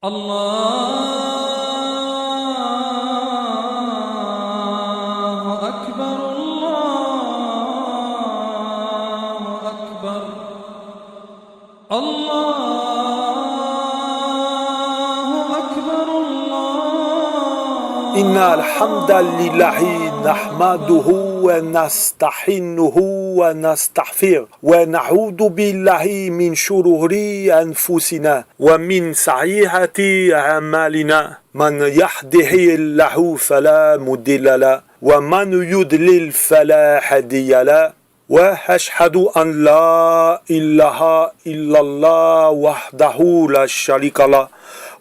الله أكبر الله أكبر الله أكبر الله إن الحمد لله نحمده ونستعينه ونستغفره ونعوذ بالله من شرور أنفسنا ومن سيئات أعمالنا من يهده الله فلا مضل له ومن يضلل فلا هادي له وأشهد أن لا إله إلا الله وحده لا شريك له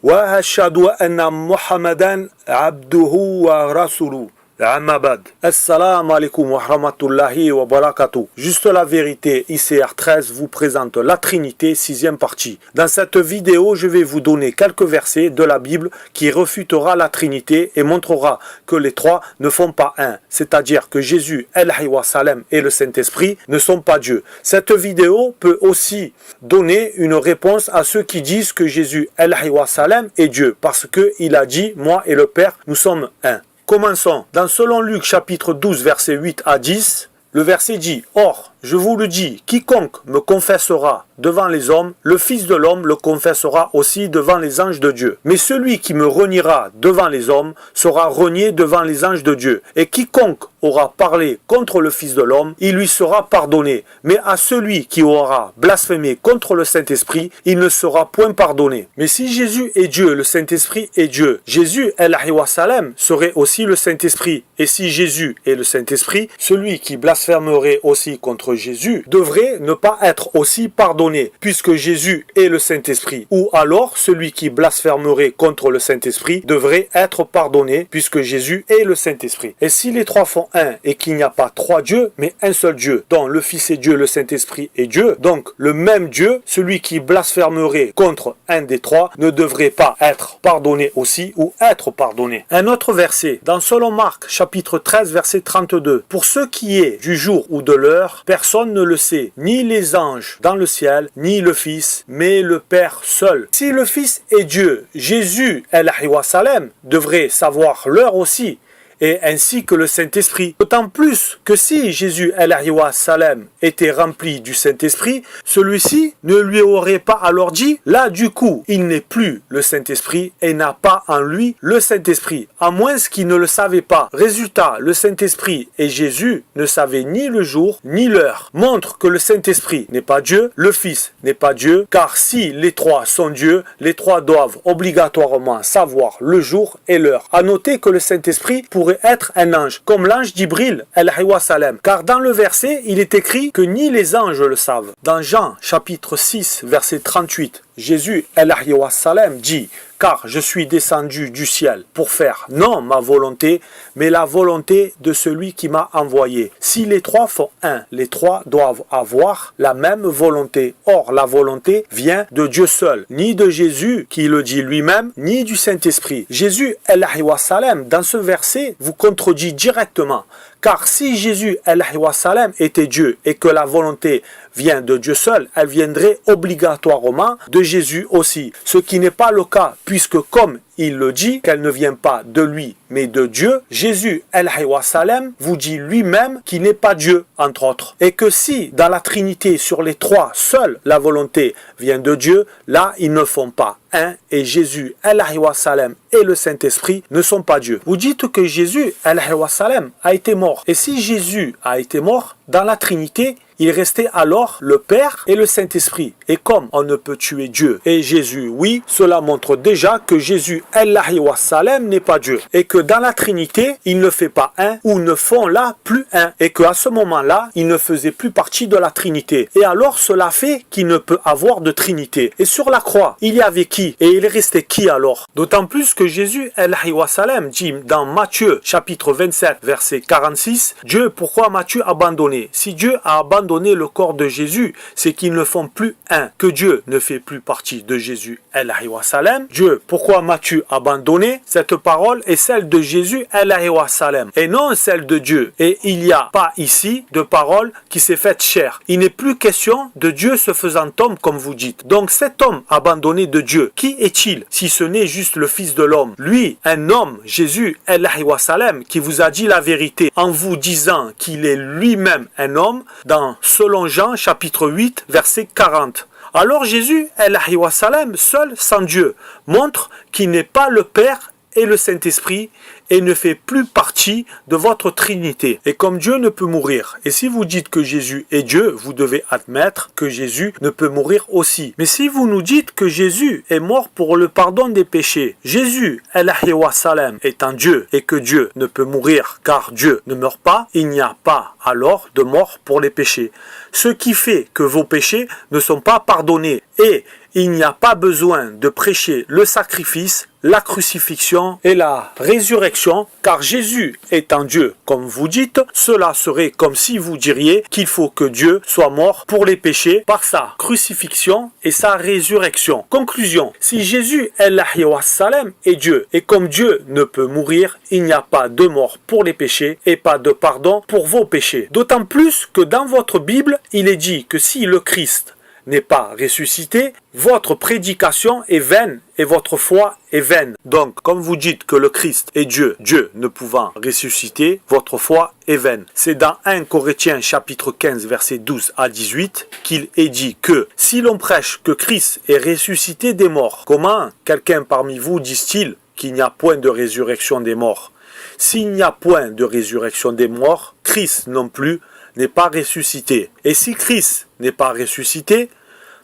وأشهد أن محمدا عبده ورسوله. Amabad. Assalamu alaikum wa rahmatullahi wa barakatuh. Juste la vérité, ICR 13 vous présente la Trinité, 6e partie. Dans cette vidéo, je vais vous donner quelques versets de la Bible qui refutera la Trinité et montrera que les trois ne font pas un. C'est-à-dire que Jésus, El-Hayy wa Salem et le Saint-Esprit ne sont pas Dieu. Cette vidéo peut aussi donner une réponse à ceux qui disent que Jésus, El-Hayy wa Salem est Dieu. Parce qu'il a dit, moi et le Père, nous sommes un. Commençons. Dans selon Luc chapitre 12 verset 8 à 10, le verset dit « Or, je vous le dis, quiconque me confessera devant les hommes, le Fils de l'homme le confessera aussi devant les anges de Dieu. Mais celui qui me reniera devant les hommes sera renié devant les anges de Dieu. Et quiconque aura parlé contre le Fils de l'homme, il lui sera pardonné. Mais à celui qui aura blasphémé contre le Saint-Esprit, il ne sera point pardonné. Mais si Jésus est Dieu, le Saint-Esprit est Dieu, Jésus, El-Hayy wa Salem, serait aussi le Saint-Esprit. Et si Jésus est le Saint-Esprit, celui qui blasphémerait aussi contre Jésus devrait ne pas être aussi pardonné, puisque Jésus est le Saint-Esprit. Ou alors, celui qui blasphémerait contre le Saint-Esprit devrait être pardonné, puisque Jésus est le Saint-Esprit. Et si les trois font un, et qu'il n'y a pas trois dieux, mais un seul Dieu, dont le Fils est Dieu, le Saint-Esprit est Dieu, donc le même Dieu, celui qui blasphémerait contre un des trois, ne devrait pas être pardonné aussi, ou être pardonné. Un autre verset, dans selon Marc, chapitre 13, verset 32. Pour ce qui est du jour ou de l'heure, personne ne le sait, ni les anges dans le ciel, ni le Fils, mais le Père seul. Si le Fils est Dieu, Jésus, El-Hayy wa Salem, devrait savoir l'heure aussi, et ainsi que le Saint-Esprit. D'autant plus que si Jésus, El-Hayy wa Salem, était rempli du Saint-Esprit, celui-ci ne lui aurait pas alors dit, là du coup, il n'est plus le Saint-Esprit et n'a pas en lui le Saint-Esprit, à moins qu'il ne le savait pas. Résultat, le Saint-Esprit et Jésus ne savaient ni le jour ni l'heure. Montre que le Saint-Esprit n'est pas Dieu, le Fils n'est pas Dieu, car si les trois sont Dieu, les trois doivent obligatoirement savoir le jour et l'heure. À noter que le Saint-Esprit pourrait être un ange, comme l'ange d'Ibril, El-Hayy wa Salem. Car dans le verset, il est écrit que ni les anges le savent. Dans Jean, chapitre 6, verset 38, Jésus, El-Hayy wa Salem, dit « Car je suis descendu du ciel pour faire non ma volonté, mais la volonté de celui qui m'a envoyé. Si les trois font un, les trois doivent avoir la même volonté. Or, la volonté vient de Dieu seul, ni de Jésus qui le dit lui-même, ni du Saint-Esprit. Jésus, El-Hayy wa Salem, dans ce verset, vous contredit directement. Car si Jésus, El-Hayy wa Salem, était Dieu et que la volonté vient de Dieu seul, elle viendrait obligatoirement de Jésus aussi. Ce qui n'est pas le cas, puisque comme il le dit, qu'elle ne vient pas de lui, mais de Dieu, Jésus, El-Hayy wa Salem, vous dit lui-même qu'il n'est pas Dieu, entre autres. Et que si, dans la Trinité, sur les trois, seule la volonté vient de Dieu, là, ils ne font pas un, et Jésus, El-Hayy wa Salem, et le Saint-Esprit ne sont pas Dieu. Vous dites que Jésus, El-Hayy wa Salem, a été mort. Et si Jésus a été mort, dans la Trinité, il restait alors le Père et le Saint-Esprit. Et comme on ne peut tuer Dieu et Jésus, oui, cela montre déjà que Jésus, El-Hayy wa Salem, n'est pas Dieu. Et que dans la Trinité, il ne fait pas un ou ne font là plus un. Et qu'à ce moment-là, il ne faisait plus partie de la Trinité. Et alors cela fait qu'il ne peut avoir de Trinité. Et sur la croix, il y avait qui? Et il restait qui alors? D'autant plus que Jésus, El-Hayy wa Salem, dit dans Matthieu, chapitre 27, verset 46, Dieu, pourquoi m'as-tu abandonné? Si Dieu a abandonné abandonné le corps de Jésus, c'est qu'ils ne font plus un, que Dieu ne fait plus partie de Jésus, Allahi wa salam. Dieu, pourquoi m'as-tu abandonné? Cette parole est celle de Jésus, Allahi wa salam, et non celle de Dieu. Et il n'y a pas ici de parole qui s'est faite chair. Il n'est plus question de Dieu se faisant homme comme vous dites. Donc cet homme abandonné de Dieu, qui est-il si ce n'est juste le Fils de l'homme? Lui, un homme, Jésus, Allahi wa salam, qui vous a dit la vérité en vous disant qu'il est lui-même un homme, dans selon Jean chapitre 8 verset 40. Alors Jésus, Allahi wa salam, seul sans Dieu, montre qu'il n'est pas le Père et le Saint-Esprit et ne fait plus partie de votre Trinité. Et comme Dieu ne peut mourir, et si vous dites que Jésus est Dieu, vous devez admettre que Jésus ne peut mourir aussi. Mais si vous nous dites que Jésus est mort pour le pardon des péchés, Jésus, Allahi wa salam, étant Dieu, et que Dieu ne peut mourir car Dieu ne meurt pas, il n'y a pas alors de mort pour les péchés. Ce qui fait que vos péchés ne sont pas pardonnés et il n'y a pas besoin de prêcher le sacrifice, la crucifixion et la résurrection, car Jésus étant Dieu, comme vous dites, cela serait comme si vous diriez qu'il faut que Dieu soit mort pour les péchés par sa crucifixion et sa résurrection. Conclusion, si Jésus Allahi wa salam est Dieu, et comme Dieu ne peut mourir, il n'y a pas de mort pour les péchés et pas de pardon pour vos péchés. D'autant plus que dans votre Bible, il est dit que si le Christ n'est pas ressuscité, votre prédication est vaine et votre foi est vaine. Donc, comme vous dites que le Christ est Dieu, Dieu ne pouvant ressusciter, votre foi est vaine. C'est dans 1 Corinthiens chapitre 15 verset 12 à 18 qu'il est dit que si l'on prêche que Christ est ressuscité des morts, comment quelqu'un parmi vous dit-il qu'il n'y a point de résurrection des morts? S'il n'y a point de résurrection des morts, Christ non plus n'est pas ressuscité. Et si Christ n'est pas ressuscité,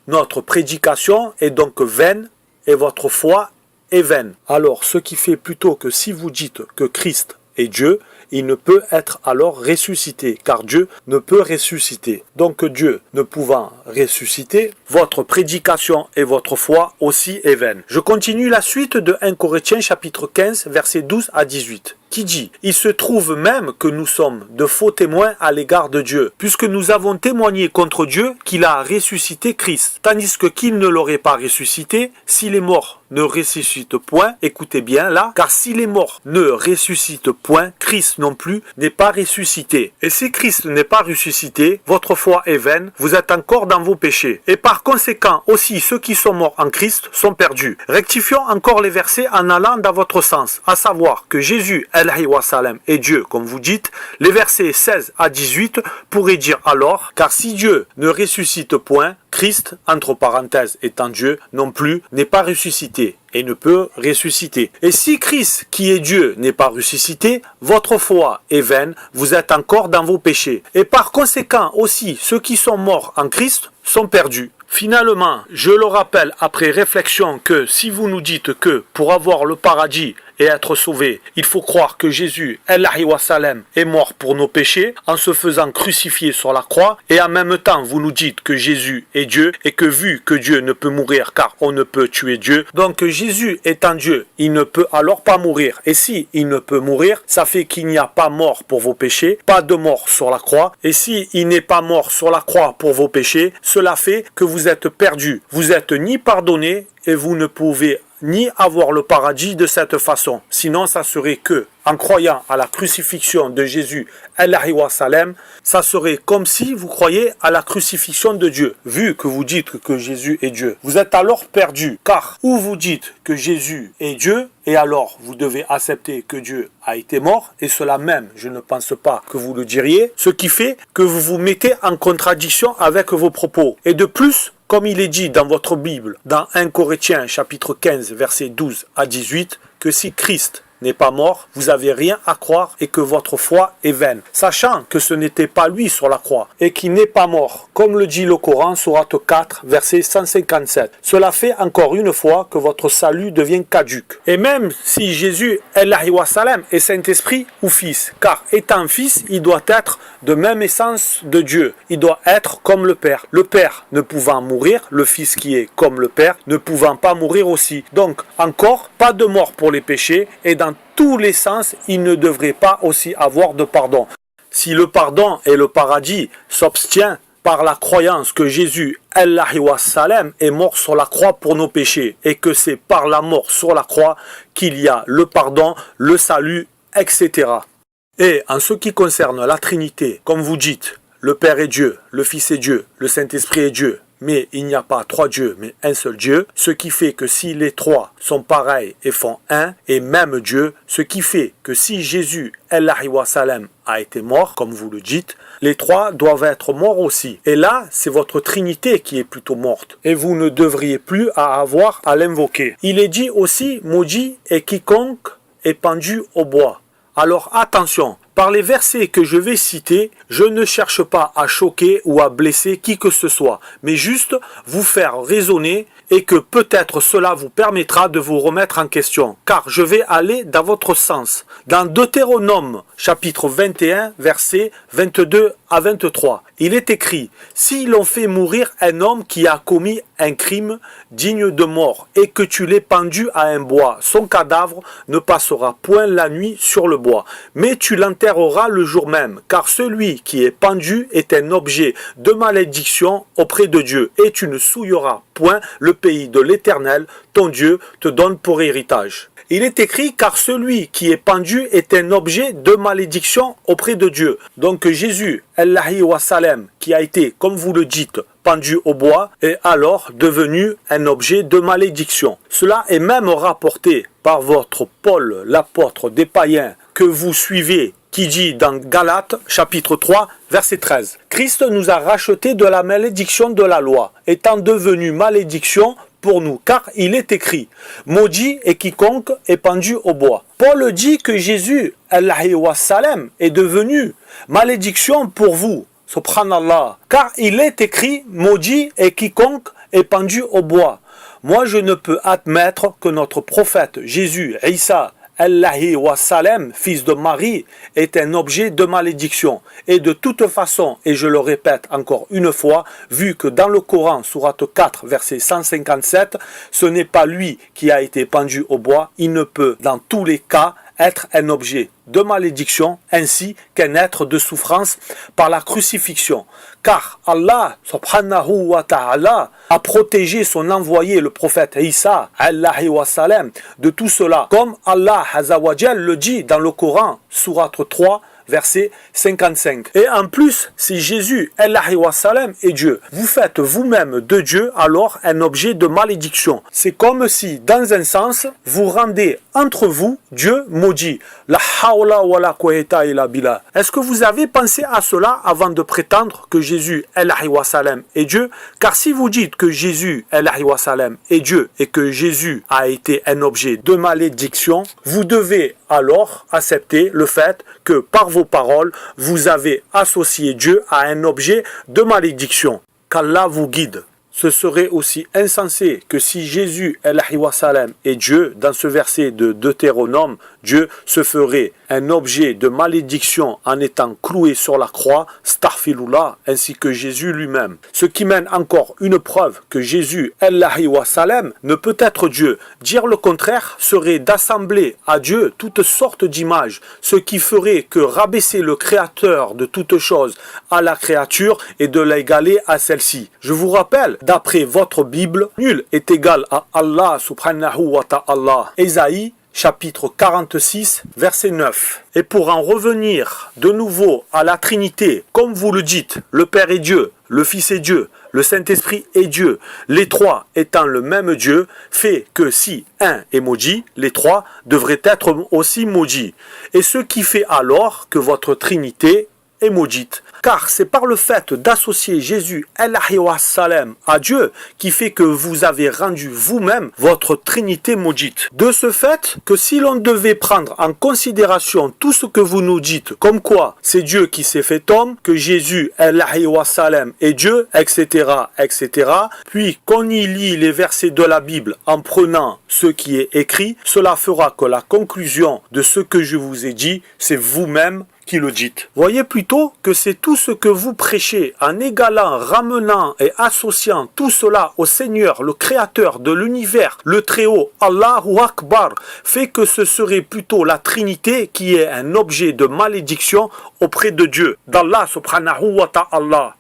notre prédication est donc vaine et votre foi est vaine. Alors, ce qui fait plutôt que si vous dites que Christ est Dieu, il ne peut être alors ressuscité, car Dieu ne peut ressusciter. Donc Dieu ne pouvant ressusciter, votre prédication et votre foi aussi est vaine. Je continue la suite de 1 Corinthiens chapitre 15, versets 12 à 18. Qui dit, il se trouve même que nous sommes de faux témoins à l'égard de Dieu, puisque nous avons témoigné contre Dieu qu'il a ressuscité Christ, tandis que qu'il ne l'aurait pas ressuscité, si les morts ne ressuscitent point, écoutez bien là, car si les morts ne ressuscitent point, Christ non plus n'est pas ressuscité. Et si Christ n'est pas ressuscité, votre foi est vaine, vous êtes encore dans vos péchés. Et par conséquent, aussi ceux qui sont morts en Christ sont perdus. Rectifions encore les versets en allant dans votre sens, à savoir que Jésus, Allahi wa salam, est Dieu, comme vous dites. Les versets 16 à 18 pourraient dire alors, car si Dieu ne ressuscite point, Christ, entre parenthèses étant Dieu, non plus, n'est pas ressuscité et ne peut ressusciter. Et si Christ, qui est Dieu, n'est pas ressuscité, votre foi est vaine, vous êtes encore dans vos péchés. Et par conséquent aussi, ceux qui sont morts en Christ sont perdus. Finalement, je le rappelle après réflexion que si vous nous dites que pour avoir le paradis et être sauvé, il faut croire que Jésus, Allahi wa salam, est mort pour nos péchés en se faisant crucifier sur la croix, et en même temps vous nous dites que Jésus est Dieu et que vu que Dieu ne peut mourir car on ne peut tuer Dieu, donc Jésus étant Dieu, il ne peut alors pas mourir. Et si il ne peut mourir, ça fait qu'il n'y a pas mort pour vos péchés, pas de mort sur la croix. Et si il n'est pas mort sur la croix pour vos péchés, cela fait que vous êtes perdus. Vous êtes ni pardonnés et vous ne pouvez ni avoir le paradis de cette façon. Sinon, ça serait que, en croyant à la crucifixion de Jésus, Allahi wa salam, ça serait comme si vous croyez à la crucifixion de Dieu. Vu que vous dites que Jésus est Dieu, vous êtes alors perdu. Car, ou vous dites que Jésus est Dieu, et alors vous devez accepter que Dieu a été mort, et cela même, je ne pense pas que vous le diriez, ce qui fait que vous vous mettez en contradiction avec vos propos. Et de plus, comme il est dit dans votre Bible, dans 1 Corinthiens chapitre 15, versets 12 à 18, que si Christ n'est pas mort, vous n'avez rien à croire et que votre foi est vaine, sachant que ce n'était pas lui sur la croix et qu'il n'est pas mort, comme le dit le Coran, sourate 4, verset 157. Cela fait encore une fois que votre salut devient caduque. Et même si Jésus, Allahi wa salam, est Saint-Esprit ou Fils, car étant Fils, il doit être de même essence de Dieu. Il doit être comme le Père. Le Père ne pouvant mourir, le Fils qui est comme le Père ne pouvant pas mourir aussi. Donc, encore, pas de mort pour les péchés et dans tous les sens, il ne devrait pas aussi avoir de pardon. Si le pardon et le paradis s'obstiennent par la croyance que Jésus Allahi wa salam est mort sur la croix pour nos péchés et que c'est par la mort sur la croix qu'il y a le pardon, le salut, etc. Et en ce qui concerne la Trinité, comme vous dites, le Père est Dieu, le Fils est Dieu, le Saint-Esprit est Dieu, mais il n'y a pas trois dieux, mais un seul Dieu, ce qui fait que si les trois sont pareils et font un et même Dieu, ce qui fait que si Jésus Allahi wa salam a été mort, comme vous le dites, les trois doivent être morts aussi. Et là, c'est votre Trinité qui est plutôt morte. Et vous ne devriez plus avoir à l'invoquer. Il est dit aussi, maudit est quiconque est pendu au bois. Alors attention, par les versets que je vais citer, je ne cherche pas à choquer ou à blesser qui que ce soit, mais juste vous faire raisonner et que peut-être cela vous permettra de vous remettre en question, car je vais aller dans votre sens. Dans Deutéronome, chapitre 21, versets 22 à 23, il est écrit « Si l'on fait mourir un homme qui a commis un crime digne de mort et que tu l'aies pendu à un bois, son cadavre ne passera point la nuit sur le bois, mais tu l'enterreras le jour même, car celui qui est pendu est un objet de malédiction auprès de Dieu, et tu ne souilleras point le pays de l'Éternel, ton Dieu, te donne pour héritage. » Il est écrit car celui qui est pendu est un objet de malédiction auprès de Dieu. Donc Jésus, Allahi wa salam, qui a été, comme vous le dites, pendu au bois, est alors devenu un objet de malédiction. Cela est même rapporté par votre Paul, l'apôtre des païens, que vous suivez, qui dit dans Galates, chapitre 3, verset 13. Christ nous a rachetés de la malédiction de la loi, étant devenu malédiction pour nous, car il est écrit « Maudit est quiconque est pendu au bois ». Paul dit que Jésus, Allahi wa salam, est devenu malédiction pour vous, subhanallah, car il est écrit « Maudit est quiconque est pendu au bois ». Moi, je ne peux admettre que notre prophète Jésus, Isa, Allahi wa salam, fils de Marie, est un objet de malédiction. Et de toute façon, et je le répète encore une fois, vu que dans le Coran, sourate 4, verset 157, ce n'est pas lui qui a été pendu au bois, il ne peut dans tous les cas être un objet de malédiction ainsi qu'un être de souffrance par la crucifixion. Car Allah subhanahu wa ta'ala a protégé son envoyé le prophète Isa Allahi wa salam de tout cela. Comme Allah azza wa jal le dit dans le Coran, sourate 3, verset 55. Et en plus, si Jésus, Allahi wa salam, est Dieu, vous faites vous-même de Dieu alors un objet de malédiction. C'est comme si, dans un sens, vous rendez entre vous Dieu maudit. La hawla wa la quwwata illa billah. Est-ce que vous avez pensé à cela avant de prétendre que Jésus, Allahi wa salam, est Dieu? Car si vous dites que Jésus, Allahi wa salam, est Dieu et que Jésus a été un objet de malédiction, vous devez alors accepter le fait que par vos paroles, vous avez associé Dieu à un objet de malédiction. Qu'Allah vous guide. Ce serait aussi insensé que si Jésus, Allahi wa salam, est Dieu, dans ce verset de Deutéronome, Dieu se ferait un objet de malédiction en étant cloué sur la croix, Astaghfirullah, ainsi que Jésus lui-même. Ce qui mène encore une preuve que Jésus, Allahi wa salam, ne peut être Dieu. Dire le contraire serait d'assembler à Dieu toutes sortes d'images, ce qui ferait que rabaisser le Créateur de toutes choses à la créature et de l'égaler à celle-ci. Je vous rappelle, d'après votre Bible, nul est égal à Allah subhanahu wa ta'ala. Ésaïe, chapitre 46, verset 9. Et pour en revenir de nouveau à la Trinité, comme vous le dites, le Père est Dieu, le Fils est Dieu, le Saint-Esprit est Dieu, les trois étant le même Dieu, fait que si un est maudit, les trois devraient être aussi maudits. Et ce qui fait alors que votre Trinité est maudite. Car c'est par le fait d'associer Jésus Allahi wa salam à Dieu qui fait que vous avez rendu vous-même votre Trinité maudite. De ce fait que si l'on devait prendre en considération tout ce que vous nous dites, comme quoi c'est Dieu qui s'est fait homme, que Jésus Allahi wa salam est Dieu, etc., etc., puis qu'on y lit les versets de la Bible en prenant ce qui est écrit, cela fera que la conclusion de ce que je vous ai dit, c'est vous-même qui le dites. Voyez plutôt que c'est tout ce que vous prêchez en égalant, ramenant et associant tout cela au Seigneur, le Créateur de l'univers, le Très-Haut, Allahu Akbar, fait que ce serait plutôt la Trinité qui est un objet de malédiction auprès de Dieu, d'Allah subhanahu wa ta'ala.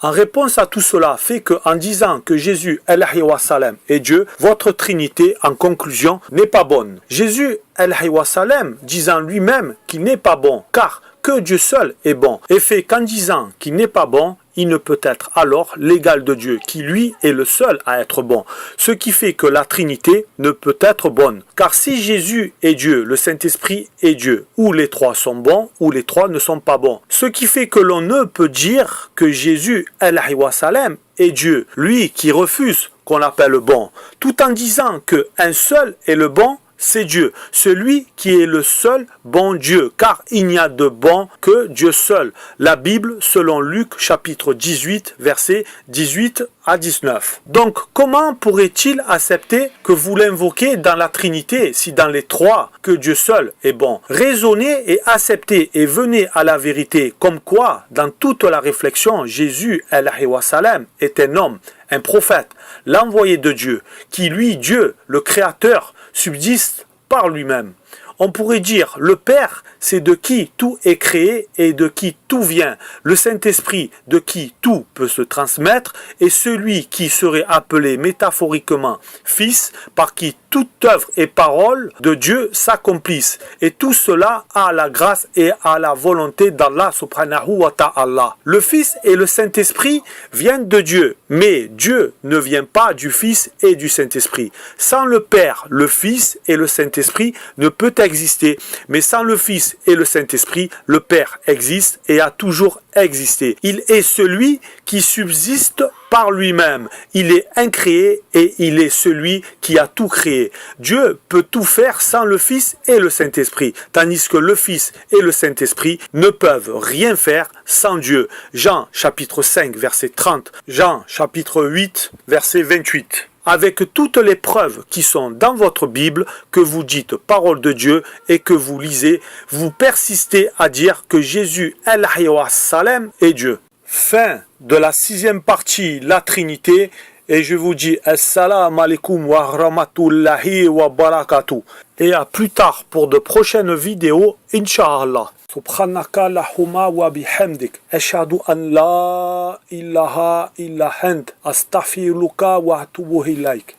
En réponse à tout cela, fait qu'en disant que Jésus alayhi wa sallam est Dieu, votre Trinité, en conclusion, n'est pas bonne. Jésus alayhi wa sallam disant lui-même qu'il n'est pas bon, car que Dieu seul est bon, et fait qu'en disant qu'il n'est pas bon, il ne peut être alors l'égal de Dieu, qui lui est le seul à être bon. Ce qui fait que la Trinité ne peut être bonne. Car si Jésus est Dieu, le Saint-Esprit est Dieu, ou les trois sont bons, ou les trois ne sont pas bons. Ce qui fait que l'on ne peut dire que Jésus, alayhi wa sallam, est Dieu, lui qui refuse qu'on l'appelle bon, tout en disant qu'un seul est le bon, c'est Dieu, celui qui est le seul bon Dieu, car il n'y a de bon que Dieu seul. La Bible, selon Luc, chapitre 18, versets 18 à 19. Donc, comment pourrait-il accepter que vous l'invoquez dans la Trinité, si dans les trois, que Dieu seul est bon? Raisonnez et acceptez et venez à la vérité, comme quoi, dans toute la réflexion, Jésus, alayhi wa sallam, est un homme, un prophète, l'envoyé de Dieu, qui lui, Dieu, le Créateur, subsiste par lui-même. On pourrait dire, le Père, c'est de qui tout est créé et de qui tout vient. Le Saint-Esprit, de qui tout peut se transmettre, et celui qui serait appelé métaphoriquement Fils, par qui toute œuvre et parole de Dieu s'accomplissent. Et tout cela à la grâce et à la volonté d'Allah subhanahu wa ta'ala. Le Fils et le Saint-Esprit viennent de Dieu, mais Dieu ne vient pas du Fils et du Saint-Esprit. Sans le Père, le Fils et le Saint-Esprit ne peut exister, mais sans le Fils et le Saint-Esprit, le Père existe et a toujours existé. Il est celui qui subsiste par lui-même. Il est incréé et il est celui qui a tout créé. Dieu peut tout faire sans le Fils et le Saint-Esprit, tandis que le Fils et le Saint-Esprit ne peuvent rien faire sans Dieu. Jean chapitre 5 verset 30, Jean chapitre 8 verset 28. Avec toutes les preuves qui sont dans votre Bible, que vous dites parole de Dieu et que vous lisez, vous persistez à dire que Jésus alayhi wa sallam est Dieu. Fin de la 6e partie, la Trinité, et je vous dis assalamu alaikum wa rahmatullahi wa barakatuh. Et à plus tard pour de prochaines vidéos, Inch'Allah. Subhanaka Allahumma wa bihamdik. Ashhadu an la ilaha illa ant. Astaghfiruka wa atubu ilaik.